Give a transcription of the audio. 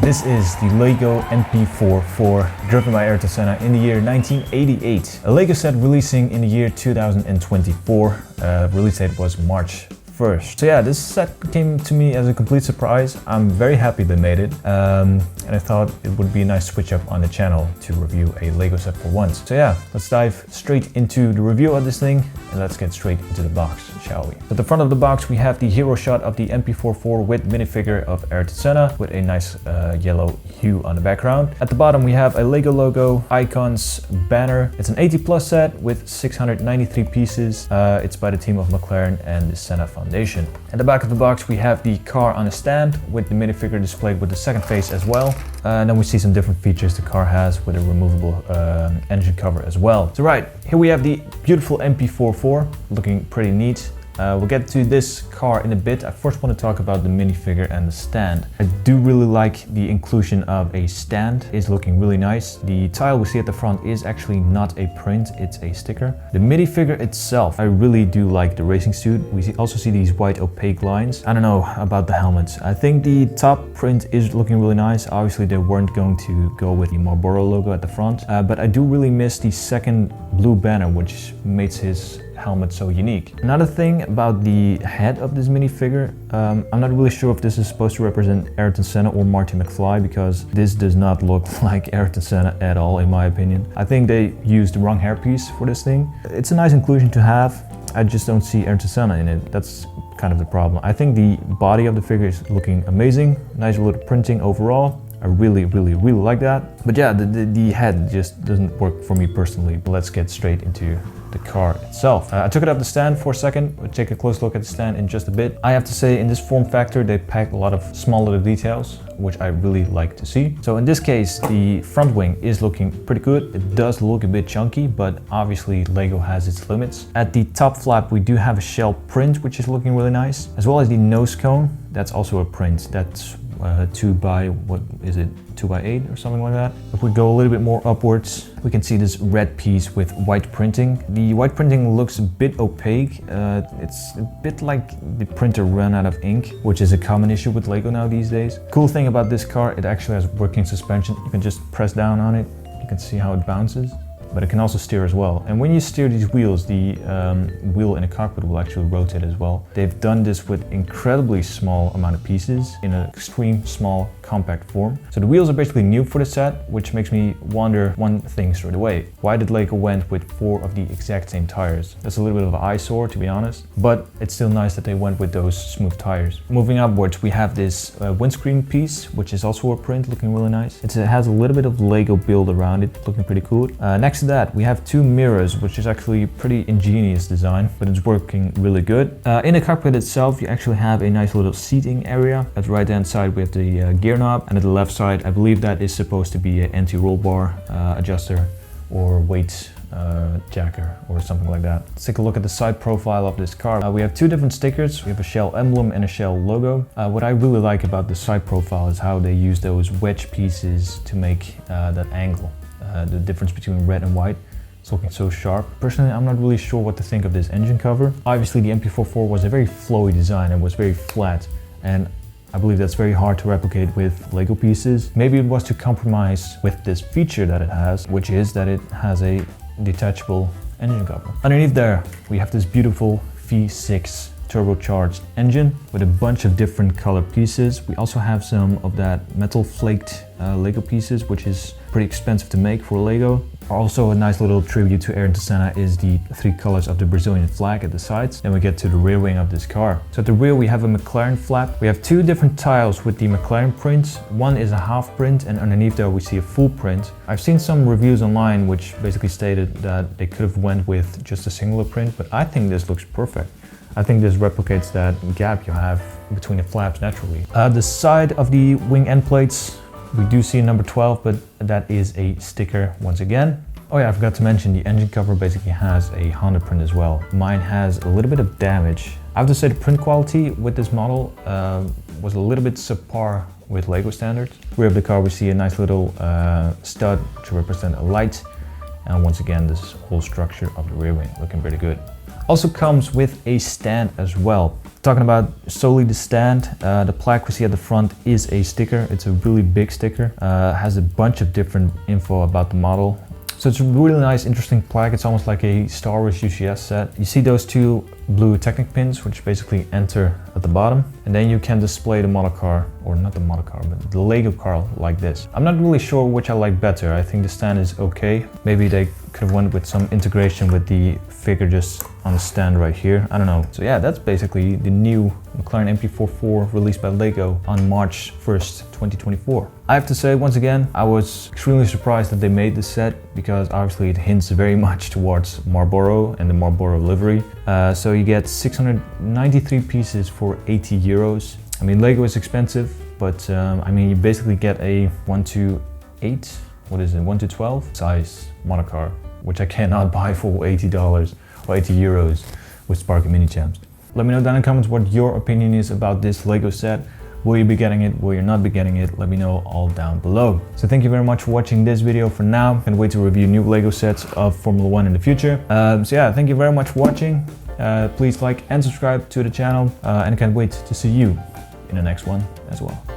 This is the Lego MP4 driven by Ayrton Senna in the year 1988. A Lego set releasing in the year 2024. Release date was March 1st. So yeah, this set came to me as a complete surprise. I'm very happy they made it. And I thought it would be a nice switch up on the channel to review a Lego set for once. So yeah, let's dive straight into the review of this thing and let's get straight into the box, shall we? At the front of the box we have the hero shot of the MP4 with minifigure of Ayrton Senna with a nice yellow hue on the background. At the bottom we have a Lego logo, icons, banner. It's an 80+ set with 693 pieces. It's by the team of McLaren and the Senna Foundation. At the back of the box we have the car on a stand with the minifigure displayed with the second face as well. And then we see some different features the car has with a removable engine cover as well. So right, here we have the beautiful MP4 looking pretty neat. We'll get to this car in a bit. I first want to talk about the minifigure and the stand. I do really like the inclusion of a stand. It's looking really nice. The tile we see at the front is actually not a print, it's a sticker. The minifigure itself, I really do like the racing suit. We also see these white opaque lines. I don't know about the helmets. I think the top print is looking really nice. Obviously they weren't going to go with the Marlboro logo at the front, but I do really miss the second blue banner, which makes his helmet so unique. Another thing about the head of this minifigure, I'm not really sure if this is supposed to represent Ayrton Senna or Marty McFly, because this does not look like Ayrton Senna at all in my opinion. I think they used the wrong hairpiece for this thing. It's a nice inclusion to have. I just don't see Ayrton Senna in it. That's kind of the problem. I think the body of the figure is looking amazing. Nice little printing overall. I really like that. But yeah, the head just doesn't work for me personally. Let's get straight into the car itself. I took it up the stand for a second. We'll take a close look at the stand in just a bit. I have to say, in this form factor, they pack a lot of small little details, which I really like to see. So in this case, the front wing is looking pretty good. It does look a bit chunky, but obviously Lego has its limits. At the top flap, we do have a shell print, which is looking really nice, as well as the nose cone. That's also a print. That's 2 by, what is it, 2 by 8 or something like that. If we go a little bit more upwards, we can see this red piece with white printing. The white printing looks a bit opaque. It's a bit like the printer ran out of ink, which is a common issue with Lego now these days. Cool thing about this car, it actually has working suspension. You can just press down on it. You can see how it bounces, but it can also steer as well. And when you steer these wheels, the wheel in the cockpit will actually rotate as well. They've done this with incredibly small amount of pieces in an extreme small compact form. So the wheels are basically new for the set, which makes me wonder one thing straight away. Why did Lego went with 4 of the exact same tires? That's a little bit of an eyesore, to be honest, but it's still nice that they went with those smooth tires. Moving upwards, we have this windscreen piece, which is also a print, looking really nice. It has a little bit of Lego build around it, looking pretty cool. Next to that, we have 2 mirrors, which is actually a pretty ingenious design, but it's working really good. In the cockpit itself, you actually have a nice little seating area. At the right hand side, we have the gear knob, and at the left side, I believe that is supposed to be an anti-roll bar adjuster or weight jacker or something like that. Let's take a look at the side profile of this car. We have 2 different stickers. We have a Shell emblem and a Shell logo. What I really like about the side profile is how they use those wedge pieces to make that angle. The difference between red and white. It's looking so sharp. Personally, I'm not really sure what to think of this engine cover. Obviously, the MP4 was a very flowy design and was very flat, and I believe that's very hard to replicate with Lego pieces. Maybe it was to compromise with this feature that it has, which is that it has a detachable engine cover. Underneath there, we have this beautiful V6 turbocharged engine with a bunch of different color pieces. We also have some of that metal flaked Lego pieces, which is pretty expensive to make for Lego. Also a nice little tribute to Ayrton Senna is the 3 colors of the Brazilian flag at the sides. Then we get to the rear wing of this car. So at the rear we have a McLaren flap. We have 2 different tiles with the McLaren print. One is a half print and underneath there we see a full print. I've seen some reviews online which basically stated that they could have went with just a singular print, but I think this looks perfect. I think this replicates that gap you have between the flaps naturally. The side of the wing end plates, we do see a number 12, but that is a sticker once again. Oh yeah, I forgot to mention the engine cover basically has a Honda print as well. Mine has a little bit of damage. I have to say the print quality with this model was a little bit subpar with Lego standards. Rear of the car we see a nice little stud to represent a light. And once again, this whole structure of the rear wing looking pretty good. Also comes with a stand as well. Talking about solely the stand, the plaque we see at the front is a sticker. It's a really big sticker. Has a bunch of different info about the model. So it's a really nice, interesting plaque. It's almost like a Star Wars UCS set. You see those two blue Technic pins, which basically enter at the bottom. And then you can display the model car, or not the model car, but the Lego car like this. I'm not really sure which I like better. I think the stand is okay. Maybe they could have went with some integration with the figure just on the stand right here. I don't know. So yeah, that's basically the new McLaren MP4 released by Lego on March 1st, 2024. I have to say, once again, I was extremely surprised that they made this set because obviously it hints very much towards Marlboro and the Marlboro livery. So you get 693 pieces for 80 euros. I mean, Lego is expensive, but I mean, you basically get a 1:8, what is it, 1:12 size model car, which I cannot buy for $80 or 80 euros with Sparky Mini Champs. Let me know down in the comments what your opinion is about this Lego set. Will you be getting it? Will you not be getting it? Let me know all down below. So thank you very much for watching this video for now. Can't wait to review new Lego sets of Formula 1 in the future. So yeah, thank you very much for watching. Please like and subscribe to the channel, and I can't wait to see you in the next one as well.